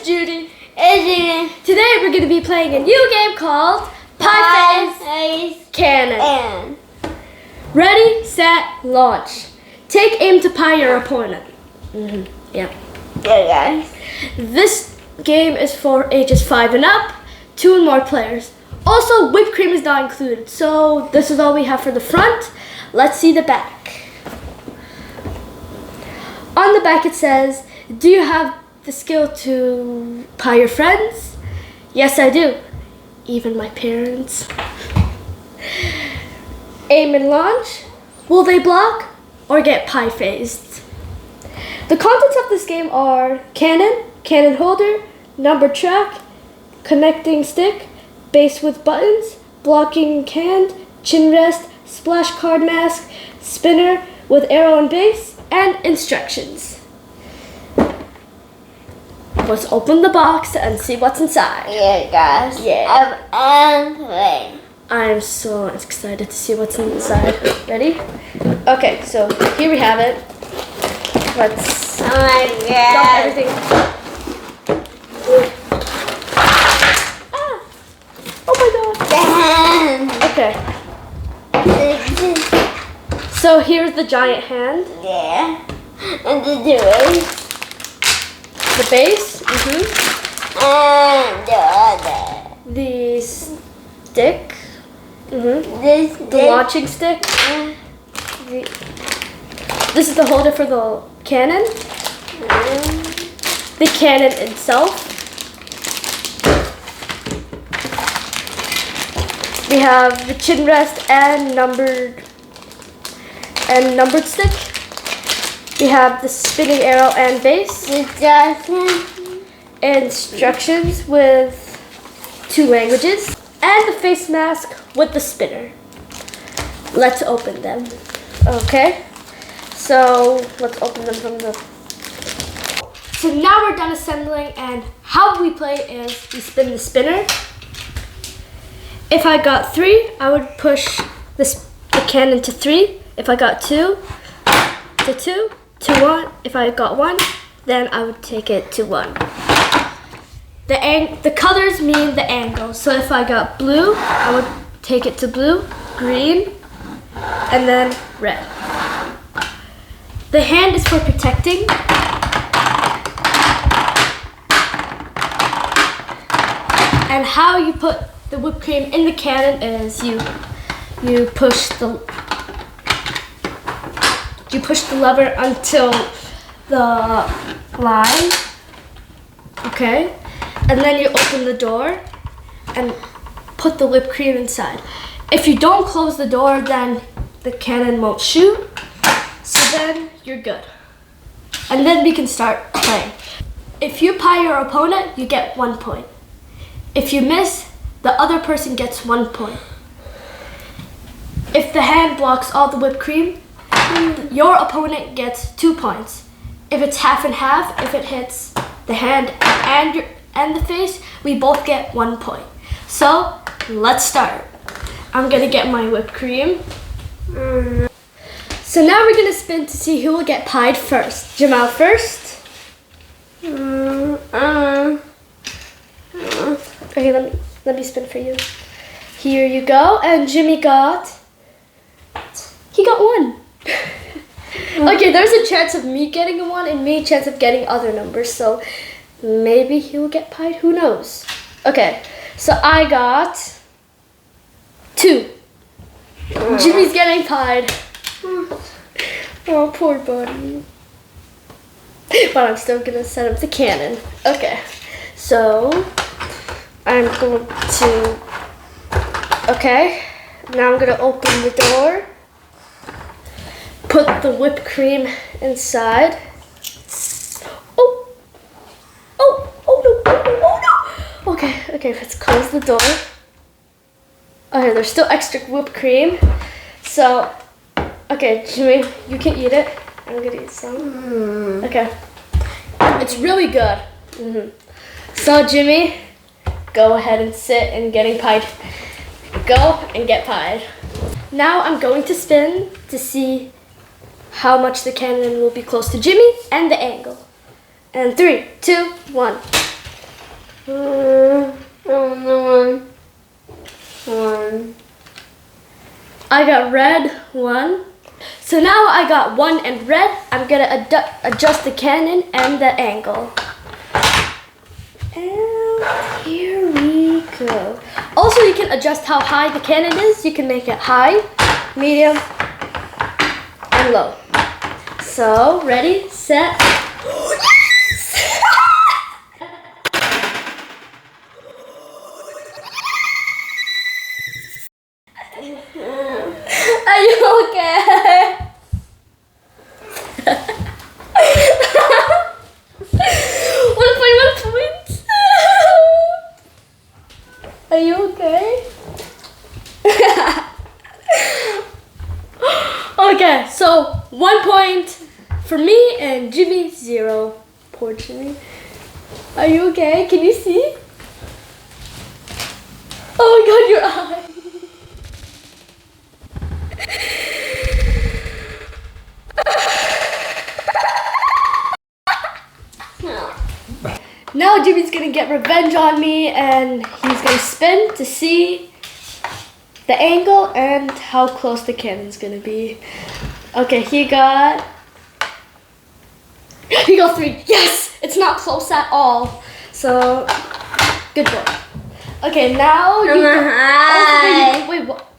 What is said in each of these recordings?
Judy. Today we're going to be playing a new game called Pie Face Cannon. Ready, set, launch. Take aim to pie your opponent. Yeah. guys. This game is for ages 5 and up, 2 and more players. Also, whipped cream is not included. So this is all we have for the front. Let's see the back. On the back it says, do you have the skill to pie your friends? Yes, I do. Even my parents. Aim and launch. Will they block or get pie faced? The contents of this game are cannon, cannon holder, number track, connecting stick, base with buttons, blocking hand, chin rest, splash card mask, spinner with arrow and base, and instructions. Let's open the box and see what's inside. Yeah, guys. Yeah. I'm I'm so excited to see what's inside. Ready? Okay, so here we have it. Let's Oh my dump god. everything. Ah! Oh my god. Okay. So here's the giant hand. Yeah. And the doors. The base. And the other. The stick. This. The launching stick. This is the holder for the cannon. The cannon itself. We have the chin rest and numbered stick. We have the spinning arrow and base. Instructions with 2 languages. And the face mask with the spinner. Let's open them. Okay. So let's open them from the... So now we're done assembling, and how we play is we spin the spinner. If I got 3, I would push the cannon to 3. If I got 2, to 2, to 1. If I got 1, then I would take it to 1. The colors mean the angle. So if I got blue, I would take it to blue, green, and then red. The hand is for protecting. And how you put the whipped cream in the cannon is you push the lever until the line. Okay? And then you open the door and put the whipped cream inside. If you don't close the door, then the cannon won't shoot. So then you're good. And then we can start playing. If you pie your opponent, you get 1 point. If you miss, the other person gets 1 point. If the hand blocks all the whipped cream, your opponent gets 2 points. If it's half and half, if it hits the hand and the face, we both get 1 point. So let's start. I'm gonna get my whipped cream. So now we're gonna spin to see who will get pied first. Jamal first. Okay, let me spin for you. Here you go. And Jimmy got 1. Okay, there's a chance of me getting a 1 and me a chance of getting other numbers. So maybe he will get pied. Who knows? Okay, so I got 2. Jimmy's getting pied. Oh, poor buddy. But I'm still gonna set up the cannon. Okay, so I'm going to, okay, now I'm gonna open the door, put the whipped cream inside. Oh no. Okay, let's close the door. Okay, there's still extra whipped cream. So, okay, Jimmy, you can eat it. I'm gonna eat some. Okay. It's really good. So, Jimmy, go ahead and sit and getting pied. Go and get pied. Now I'm going to spin to see how much the cannon will be close to Jimmy and the angle. And 3, 2, 1. One. I got red 1. So now I got 1 and red. I'm gonna adjust the cannon and the angle. And here we go. Also, you can adjust how high the cannon is. You can make it high, medium, and low. So, ready, set. Yes! Are you okay? One point. Are you okay? Okay, so 1 point for me and Jimmy 0. Poor Jimmy. Are you okay? Can you see? Oh my god, your eye. Now Jimmy's gonna get revenge on me and he's gonna spin to see the angle and how close the cannon's gonna be. Okay, he got 3. Yes! It's not close at all. So, good boy. Okay, now you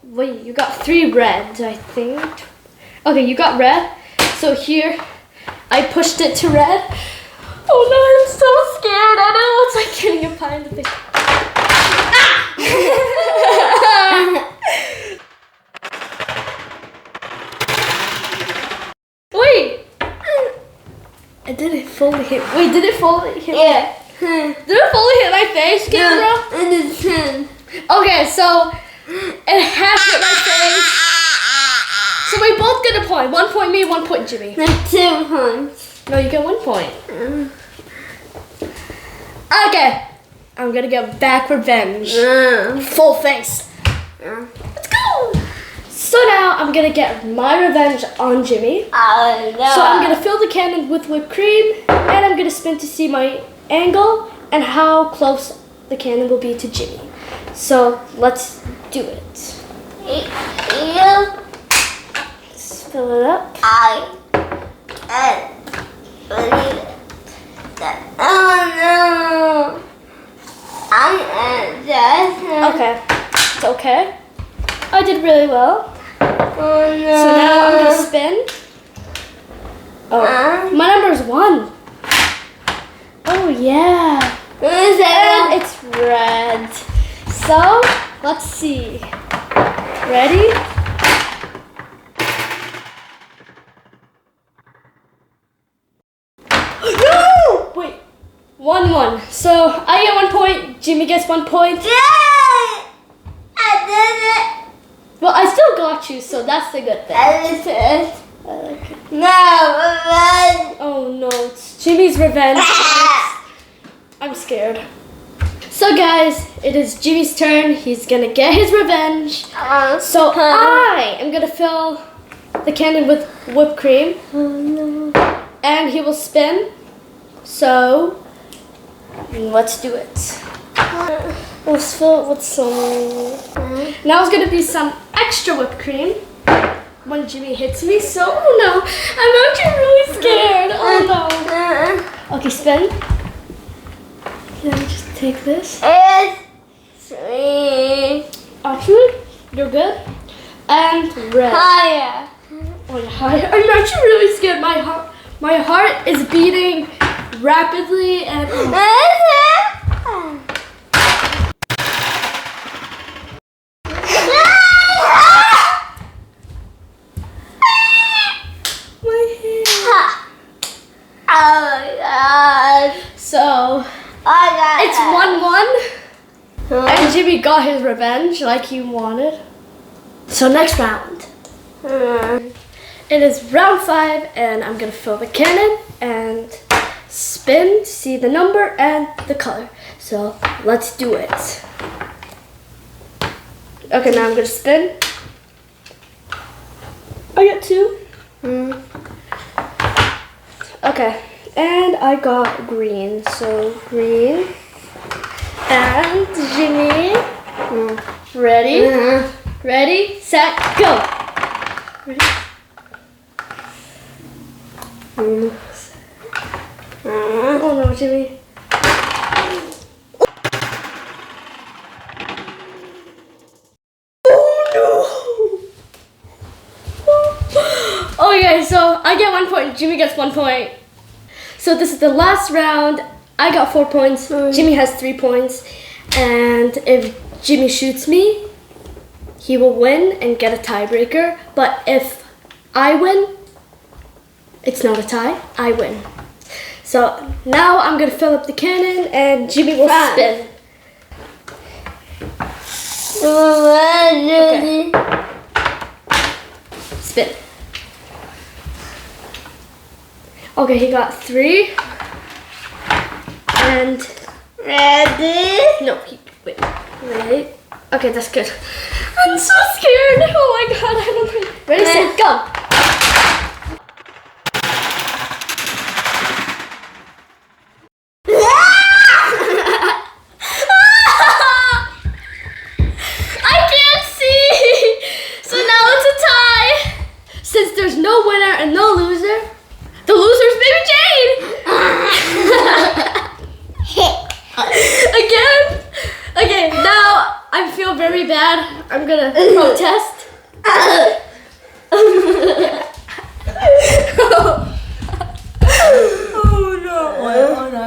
wait, you got 3 reds, I think. Okay, you got red. So here, I pushed it to red. Oh no, I'm so scared. I know it's like getting a pie in the face. Wait! It didn't fully hit. Wait, did it fully hit? Yeah. Did it fully hit my face, camera? And it's 10. Okay, so it half hit my face. So we both get a point. 1 point me, 1 point Jimmy. 2 points. No, you get 1 point. Okay, I'm gonna get back revenge. Full face. Let's go. So now I'm gonna get my revenge on Jimmy. Oh no. So I'm gonna fill the cannon with whipped cream and I'm gonna spin to see my angle and how close the cannon will be to Jimmy. So let's do it. Let's fill it up. Oh no. Okay, it's okay. I did really well. Oh no. So now I'm gonna spin. Oh, my number is 1. Oh yeah. And it's red. So let's see. Ready? No! Wait. 1-1. So I get 1 point. Jimmy gets 1 point. Yeah! I did it. Well, I still got you, so that's the good thing. I did it. No, Oh no, it's Jimmy's revenge. I'm scared. So guys, it is Jimmy's turn. He's gonna get his revenge. So I am gonna fill the cannon with whipped cream. And he will spin. So let's do it. Let's fill it with some. Now it's gonna be some extra whipped cream when Jimmy hits me. So oh no, I'm actually really scared. Oh no. Okay, spin. Let me just take this. It's 3. Actually, you're good. And red. Higher. Oh, you're higher. I'm actually really scared. My heart is beating rapidly and. Oh my god. So it's 1-1. And Jimmy got his revenge like he wanted. So next round. It is round 5 and I'm gonna fill the cannon and spin to see the number and the color. So let's do it. Okay, now I'm gonna spin. I got 2. Okay, and I got green. So green. And Jimmy. Ready? Ready, set, go. Ready? Oh no, Jimmy. Okay, so I get 1 point, Jimmy gets 1 point. So this is the last round. I got 4 points, Jimmy has 3 points. And if Jimmy shoots me, he will win and get a tiebreaker. But if I win, it's not a tie, I win. So now I'm gonna fill up the cannon and Jimmy will spin. Okay. Spin. Okay, he got 3. And Ready? no, wait. Ready? Okay, that's good. I'm so scared. Oh my god, I don't know. Ready, set, go. I can't see. So now it's a tie. Since there's no winner and no loser, the loser's Baby Jade. Again? Okay, now I feel very bad. I'm gonna protest. Oh no, I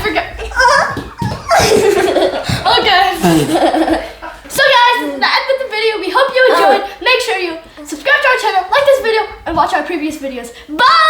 forgot. Okay. So guys, this is the end of the video. We hope you enjoyed. Make sure you subscribe to our channel, like this video, and watch our previous videos. Bye!